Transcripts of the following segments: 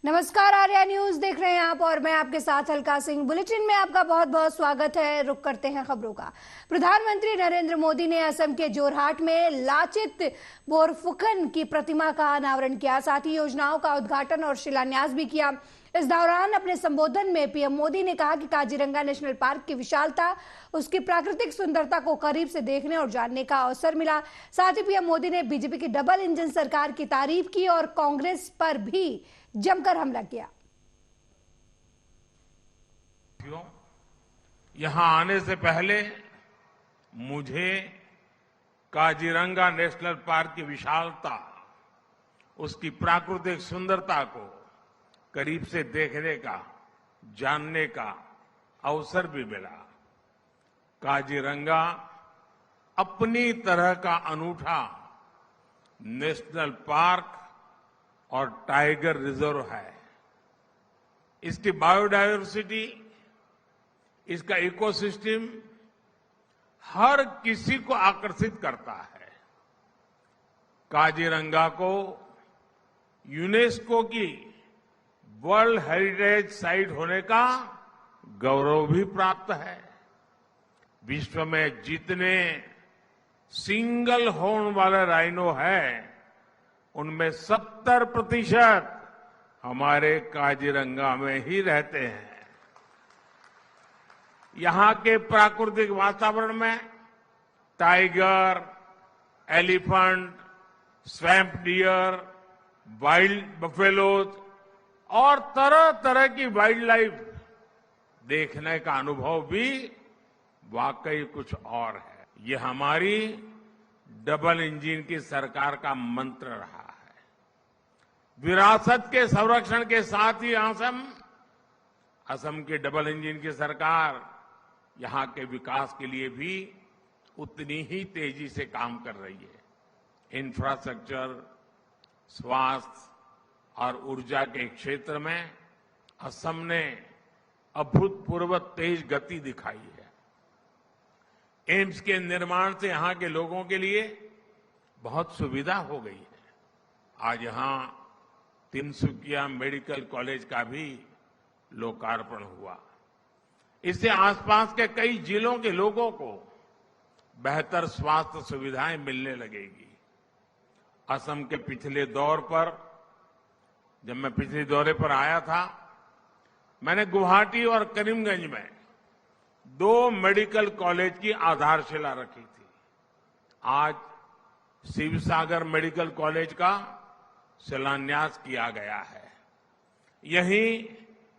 नमस्कार, आर्या न्यूज देख रहे हैं आप और मैं आपके साथ अलका सिंह। बुलेटिन में आपका बहुत बहुत स्वागत है। रुक करते हैं खबरों का। प्रधानमंत्री नरेंद्र मोदी ने असम के जोरहाट में लाचित बोरफुकन की प्रतिमा का अनावरण किया, साथ ही योजनाओं का उद्घाटन और शिलान्यास भी किया। इस दौरान अपने संबोधन में पीएम मोदी ने कहा कि काजीरंगा नेशनल पार्क की विशालता, उसकी प्राकृतिक सुंदरता को करीब से देखने और जानने का अवसर मिला। साथ ही पीएम मोदी ने बीजेपी की डबल इंजन सरकार की तारीफ की और कांग्रेस पर भी जमकर हमला किया। यहां आने से पहले मुझे काजीरंगा नेशनल पार्क की विशालता, उसकी प्राकृतिक सुंदरता को करीब से देखने का, जानने का अवसर भी मिला। काजीरंगा अपनी तरह का अनूठा नेशनल पार्क और टाइगर रिजर्व है। इसकी बायोडायवर्सिटी, इसका इकोसिस्टम हर किसी को आकर्षित करता है। काजीरंगा को यूनेस्को की वर्ल्ड हेरिटेज साइट होने का गौरव भी प्राप्त है। विश्व में जितने सिंगल हॉर्न वाले राइनो हैं, उनमें 70% हमारे काजीरंगा में ही रहते हैं। यहां के प्राकृतिक वातावरण में tiger, elephant, swamp dear, wild buffaloes और तरह तरह की वाइल्ड लाइफ देखने का अनुभव भी वाकई कुछ और है। ये हमारी डबल इंजन की सरकार का मंत्र रहा है। विरासत के संरक्षण के साथ ही असम की डबल इंजन की सरकार यहां के विकास के लिए भी उतनी ही तेजी से काम कर रही है। इंफ्रास्ट्रक्चर, स्वास्थ्य और ऊर्जा के क्षेत्र में असम ने अभूतपूर्व तेज गति दिखाई है। एम्स के निर्माण से यहां के लोगों के लिए बहुत सुविधा हो गई है। आज यहां तिनसुकिया मेडिकल कॉलेज का भी लोकार्पण हुआ। इससे आसपास के कई जिलों के लोगों को बेहतर स्वास्थ्य सुविधाएं मिलने लगेगी। असम के पिछले दौर पर, जब मैं पिछले दौरे पर आया था, मैंने गुवाहाटी और करीमगंज में 2 मेडिकल कॉलेज की आधारशिला रखी थी। आज शिवसागर मेडिकल कॉलेज का शिलान्यास किया गया है। यहीं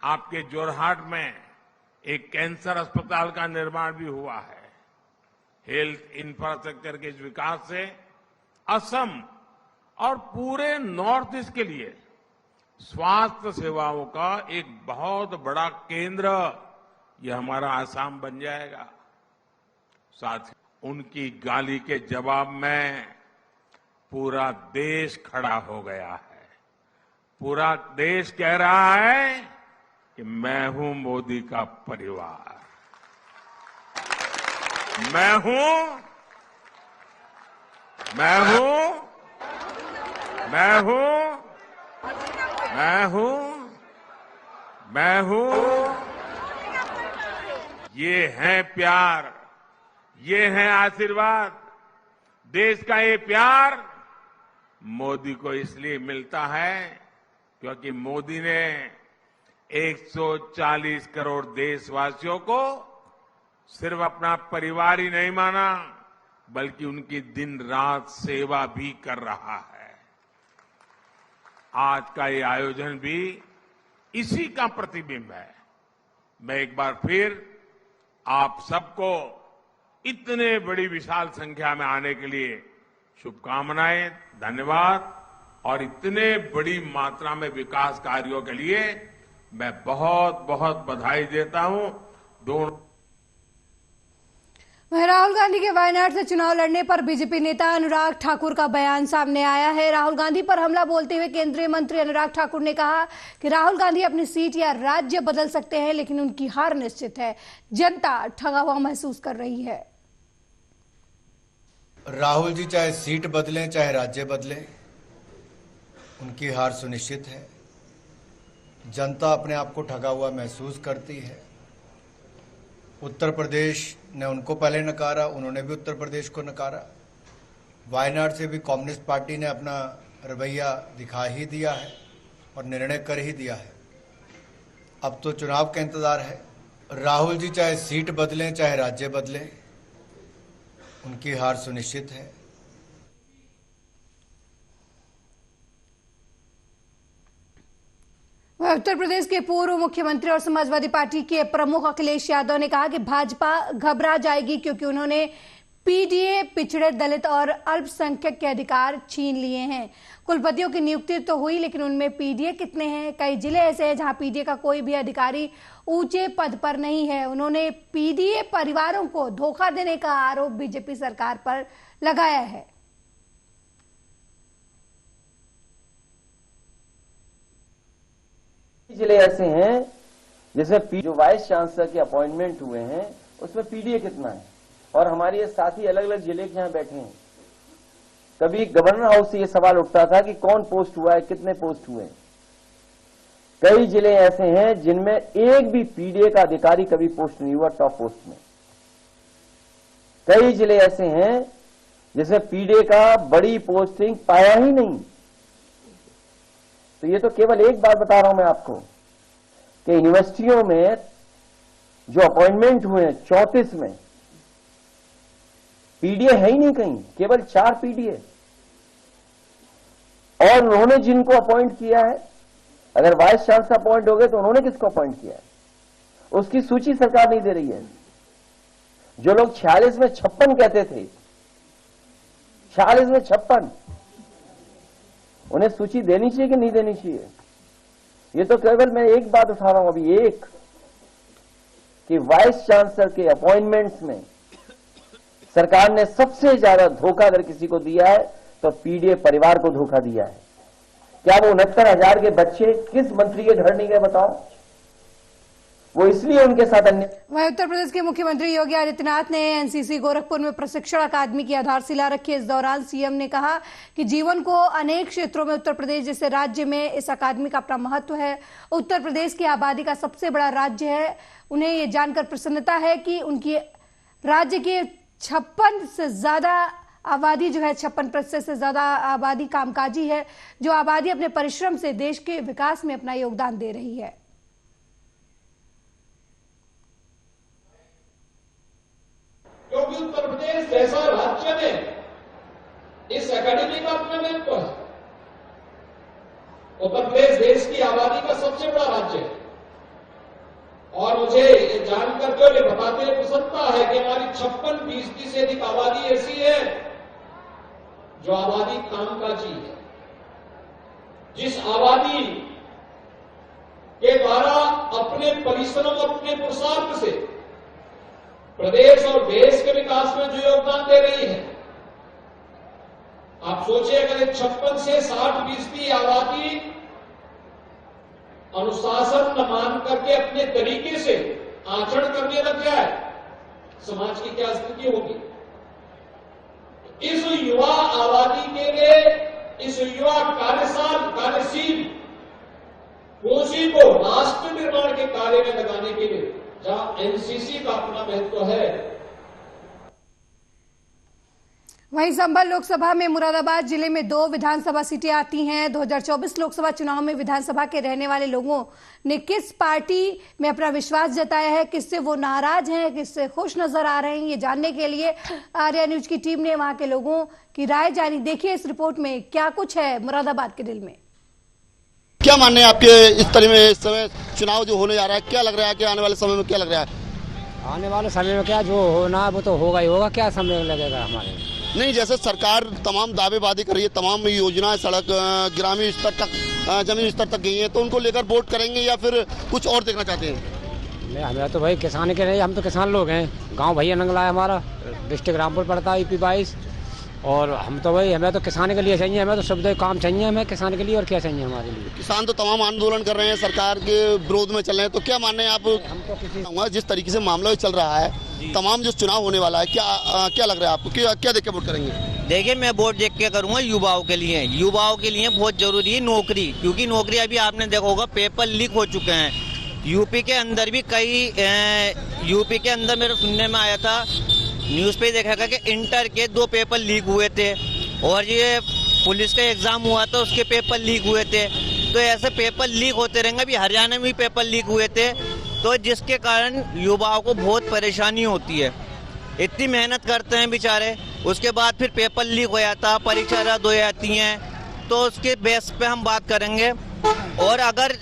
आपके जोरहाट में एक कैंसर अस्पताल का निर्माण भी हुआ है। हेल्थ इंफ्रास्ट्रक्चर के इस विकास से असम और पूरे नॉर्थ ईस्ट के लिए स्वास्थ्य सेवाओं का एक बहुत बड़ा केंद्र यह हमारा आसाम बन जाएगा। साथ ही उनकी गाली के जवाब में पूरा देश खड़ा हो गया है। पूरा देश कह रहा है कि मैं हूं मोदी का परिवार, मैं हूं मैं हूं मैं हूं मैं हूं मैं हूं ये है प्यार, ये है आशीर्वाद। देश का ये प्यार मोदी को इसलिए मिलता है क्योंकि मोदी ने 140 करोड़ देशवासियों को सिर्फ अपना परिवार ही नहीं माना, बल्कि उनकी दिन रात सेवा भी कर रहा है। आज का ये आयोजन भी इसी का प्रतिबिंब है। मैं एक बार फिर आप सबको इतने बड़ी विशाल संख्या में आने के लिए शुभकामनाएं, धन्यवाद। और इतने बड़ी मात्रा में विकास कार्यों के लिए मैं बहुत बहुत बधाई देता हूं दोनों। राहुल गांधी के वायनाड से चुनाव लड़ने पर बीजेपी नेता अनुराग ठाकुर का बयान सामने आया है। राहुल गांधी पर हमला बोलते हुए केंद्रीय मंत्री अनुराग ठाकुर ने कहा कि राहुल गांधी अपनी सीट या राज्य बदल सकते हैं, लेकिन उनकी हार निश्चित है। जनता ठगा हुआ महसूस कर रही है। राहुल जी चाहे सीट बदलें चाहे राज्य बदलें, उनकी हार सुनिश्चित है। जनता अपने आप को ठगा हुआ महसूस करती है। उत्तर प्रदेश ने उनको पहले नकारा, उन्होंने भी उत्तर प्रदेश को नकारा। वायनाड से भी कम्युनिस्ट पार्टी ने अपना रवैया दिखा ही दिया है और निर्णय कर ही दिया है। अब तो चुनाव का इंतजार है। राहुल जी चाहे सीट बदलें चाहे राज्य बदलें, उनकी हार सुनिश्चित है। उत्तर प्रदेश के पूर्व मुख्यमंत्री और समाजवादी पार्टी के प्रमुख अखिलेश यादव ने कहा कि भाजपा घबरा जाएगी क्योंकि उन्होंने पीडीए, पिछड़े, दलित और अल्पसंख्यक के अधिकार छीन लिए हैं। कुलपतियों की नियुक्ति तो हुई, लेकिन उनमें पीडीए कितने हैं? कई जिले ऐसे हैं जहां पीडीए का कोई भी अधिकारी ऊंचे पद पर नहीं है। उन्होंने पीडीए परिवारों को धोखा देने का आरोप बीजेपी सरकार पर लगाया है। जिले ऐसे हैं जिसमें जो वाइस चांसलर के अपॉइंटमेंट हुए हैं उसमें पीडीए कितना है, और हमारे ये साथी अलग अलग जिले के यहाँ बैठे हैं। कभी गवर्नर हाउस से ये सवाल उठता था कि कौन पोस्ट हुआ है, कितने पोस्ट हुए हैं। कई जिले ऐसे हैं जिनमें एक भी पीडीए का अधिकारी कभी पोस्ट नहीं हुआ टॉप पोस्ट में। कई जिले ऐसे हैं जिसमें पीडीए का बड़ी पोस्टिंग पाया ही नहीं। तो ये तो केवल एक बात बता रहा हूं मैं आपको कि यूनिवर्सिटियों में जो अपॉइंटमेंट हुए हैं 34 में पीडीए है ही नहीं कहीं, केवल 4 पीडीए। और उन्होंने जिनको अपॉइंट किया है, अगर वाइस चांसलर अपॉइंट हो गए तो उन्होंने किसको अपॉइंट किया है उसकी सूची सरकार नहीं दे रही है। जो लोग 46 में 56 कहते थे, 46 में 56, उन्हें सूची देनी चाहिए कि नहीं देनी चाहिए? ये तो केवल मैं एक बात उठा रहा हूं अभी, एक कि वाइस चांसलर के अपॉइंटमेंट्स में सरकार ने सबसे ज्यादा धोखा अगर किसी को दिया है तो पीडीए परिवार को धोखा दिया है। क्या वो 69,000 के बच्चे किस मंत्री के घर नहीं गए बताओ? वो इसलिए उनके साथ अन्य। वहीं उत्तर प्रदेश के मुख्यमंत्री योगी आदित्यनाथ ने एनसीसी गोरखपुर में प्रशिक्षण अकादमी की आधारशिला रखी। इस दौरान सीएम ने कहा कि जीवन को अनेक क्षेत्रों में उत्तर प्रदेश जैसे राज्य में इस अकादमी का अपना महत्व है। उत्तर प्रदेश की आबादी का सबसे बड़ा राज्य है। उन्हें ये जानकर प्रसन्नता है कि उनकी राज्य के 56 से ज्यादा आबादी जो है 56% से ज्यादा आबादी कामकाजी है। जो आबादी अपने परिश्रम से देश के विकास में अपना योगदान दे रही है। क्योंकि उत्तर प्रदेश जैसा राज्य में इस अकेडमी का अपना महत्व है। उत्तर प्रदेश देश की आबादी का सबसे बड़ा राज्य है और मुझे ये जानकर के बताते हुए प्रसन्नता है कि हमारी 56% से अधिक आबादी ऐसी है जो आबादी कामकाजी है, जिस आबादी के द्वारा अपने परिश्रम, अपने पुरुषार्थ से प्रदेश और देश के विकास में जो योगदान दे रही है। आप सोचिए अगर 56 से 60% आबादी अनुशासन न मान करके अपने तरीके से आचरण करने लग जाए, समाज की क्या स्थिति होगी? इस युवा आबादी के लिए, इस युवा कार्यशील पूंजी को राष्ट्र निर्माण के कार्य में लगाने के लिए जहां एनसीसी का अपना महत्व है। वहीं संभल लोकसभा में मुरादाबाद जिले में 2 विधानसभा सीटें आती हैं। 2024 लोकसभा चुनाव में विधानसभा के रहने वाले लोगों ने किस पार्टी में अपना विश्वास जताया है, किससे वो नाराज हैं, किससे खुश नजर आ रहे हैं, ये जानने के लिए आर्या न्यूज की टीम ने वहां के लोगों की राय जानी। देखिए इस रिपोर्ट में क्या कुछ है मुरादाबाद के दिल में। क्या मानने हैं आपके इस तरह में इस समय चुनाव जो होने जा रहा है, क्या लग रहा है कि आने वाले समय में क्या लग रहा है? आने वाले समय में क्या जो होना है वो तो होगा ही होगा। क्या समय लगेगा हमारे? नहीं, जैसे सरकार तमाम दावेबाजी कर रही है, तमाम योजनाएं सड़क ग्रामीण स्तर तक, जमीन स्तर तक गई हैं, तो उनको लेकर वोट करेंगे या फिर कुछ और देखना चाहते हैं? हमें तो भाई किसान के नहीं, हम तो किसान लोग हैं। गांव भैया नंगला है हमारा, डिस्ट्रिक्ट रामपुर पड़ता है यूपी 22। और हम तो भाई हमें तो किसान के लिए चाहिए, हमें तो सुविधा काम चाहिए हमें किसान के लिए। और क्या चाहिए हमारे लिए? किसान तो तमाम आंदोलन कर रहे हैं, सरकार के विरोध में चल रहे हैं, तो क्या मानने हैं आप? हम तो किसी जिस तरीके से मामला चल रहा है, तमाम जो चुनाव होने वाला है, क्या लग रहा है आपको? क्या देख के वोट करेंगे? देखिए, मैं वोट देख के करूंगा युवाओं के लिए। युवाओं के लिए बहुत जरूरी है नौकरी, क्योंकि नौकरी अभी आपने देखा होगा पेपर लीक हो चुके हैं। यूपी के अंदर भी यूपी के अंदर मेरे सुनने में आया था, न्यूज़ पे देखा था कि इंटर के 2 पेपर लीक हुए थे, और ये पुलिस का एग्जाम हुआ था उसके पेपर लीक हुए थे। तो ऐसे पेपर लीक होते रहेंगे। अभी हरियाणा में भी पेपर लीक हुए थे, तो जिसके कारण युवाओं को बहुत परेशानी होती है। इतनी मेहनत करते हैं बेचारे, उसके बाद फिर पेपर लीक हो जाता, परीक्षा रद्द हो जाती हैं। तो उसके बेस पे हम बात करेंगे। और अगर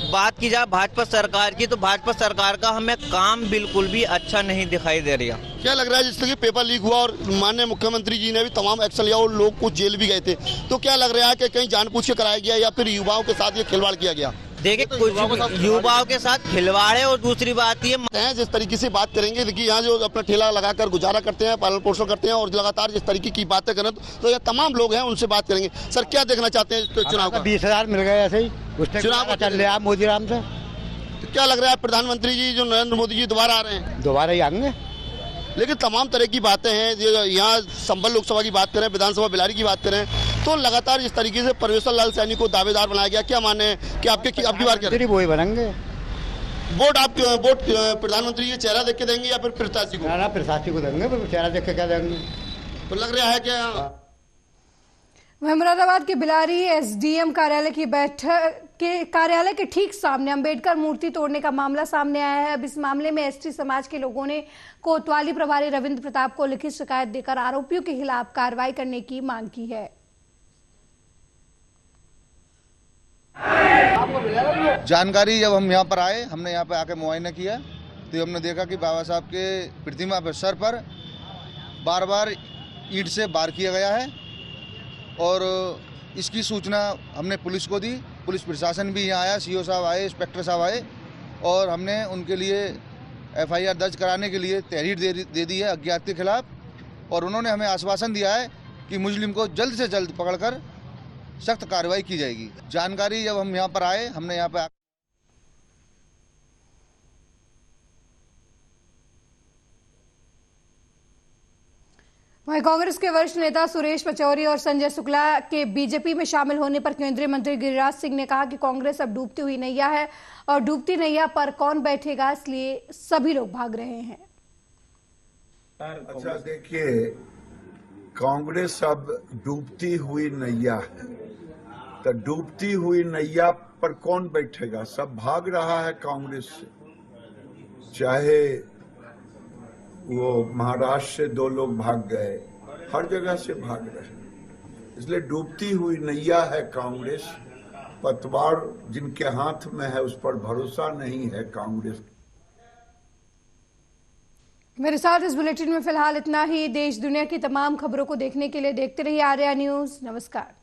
बात की जाए भाजपा सरकार की, तो भाजपा सरकार का हमें काम बिल्कुल भी अच्छा नहीं दिखाई दे रहा। क्या लग रहा है, जिस तरह पेपर लीक हुआ और माननीय मुख्यमंत्री जी ने भी तमाम एक्शन लिया और लोग कुछ जेल भी गए थे, तो क्या लग रहा है कि कहीं जानबूझ के कराया गया या फिर युवाओं के साथ ये खिलवाड़ किया गया? देखिए, कुछ युवाओं के साथ खिलवाड़ है, और दूसरी बात ये जिस तरीके से बात करेंगे, देखिए यहाँ जो अपना ठेला लगाकर गुजारा करते हैं, पालन पोषण करते हैं, और लगातार जिस तरीके की बातें करें, तो ये तमाम लोग हैं, उनसे बात करेंगे। सर, क्या देखना चाहते हैं चुनाव का? 20,000 मिल गए ऐसे ही, चुनाव चल रहा है मोदी राम से। तो क्या लग रहा है, प्रधानमंत्री जी जो नरेंद्र मोदी जी दोबारा आ रहे हैं? दोबारा ही आएंगे। लेकिन तमाम तरह की बातें हैं, यहाँ संभल लोकसभा की बात करें, विधानसभा बिलारी की बात करें, तो लगातार इस तरीके से परमेश्वर लाल सैनी को दावेदार बनाया गया। क्या माने कि आपकी बार क्या वही बनेंगे? वोट प्रधानमंत्री ये चेहरा देख के देंगे या फिर प्रत्याशी को? ना, प्रत्याशी को देंगे, चेहरा देख के क्या देंगे? तो लग रहा है क्या? वहीं मुरादाबाद के बिलारी एसडीएम कार्यालय के ठीक सामने अंबेडकर मूर्ति तोड़ने का मामला सामने आया है। अब इस मामले में एसटी समाज के लोगों ने कोतवाली प्रभारी रविंद्र प्रताप को लिखित शिकायत देकर आरोपियों के खिलाफ कार्रवाई करने की मांग की है। जानकारी जब हम यहाँ पर आए, हमने यहाँ पर आके मुआयना किया, तो हमने देखा कि बाबा साहब के प्रतिमा पर सर पर बार बार ईंट से वार किया गया है, और इसकी सूचना हमने पुलिस को दी। पुलिस प्रशासन भी यहाँ आया, सीओ साहब आए, इंस्पेक्टर साहब आए, और हमने उनके लिए एफआईआर दर्ज कराने के लिए तहरीर दे दी है अज्ञात के खिलाफ, और उन्होंने हमें आश्वासन दिया है कि मुजरिम को जल्द से जल्द पकड़कर सख्त कार्रवाई की जाएगी। जानकारी जब हम यहाँ पर आए, हमने यहाँ पर वहीं कांग्रेस के वरिष्ठ नेता सुरेश पचौरी और संजय शुक्ला के बीजेपी में शामिल होने पर केंद्रीय मंत्री गिरिराज सिंह ने कहा कि कांग्रेस अब डूबती हुई नैया है, और डूबती नैया पर कौन बैठेगा, इसलिए सभी लोग भाग रहे हैं। अच्छा, देखिए, कांग्रेस अब डूबती हुई नैया है, तो डूबती हुई नैया पर कौन बैठेगा? सब भाग रहा है कांग्रेस से। चाहे वो महाराष्ट्र से 2 लोग भाग गए, हर जगह से भाग रहे। इसलिए डूबती हुई नैया है कांग्रेस। पतवार जिनके हाथ में है उस पर भरोसा नहीं है कांग्रेस। मेरे साथ इस बुलेटिन में फिलहाल इतना ही। देश दुनिया की तमाम खबरों को देखने के लिए देखते रहिए आर्या न्यूज। नमस्कार।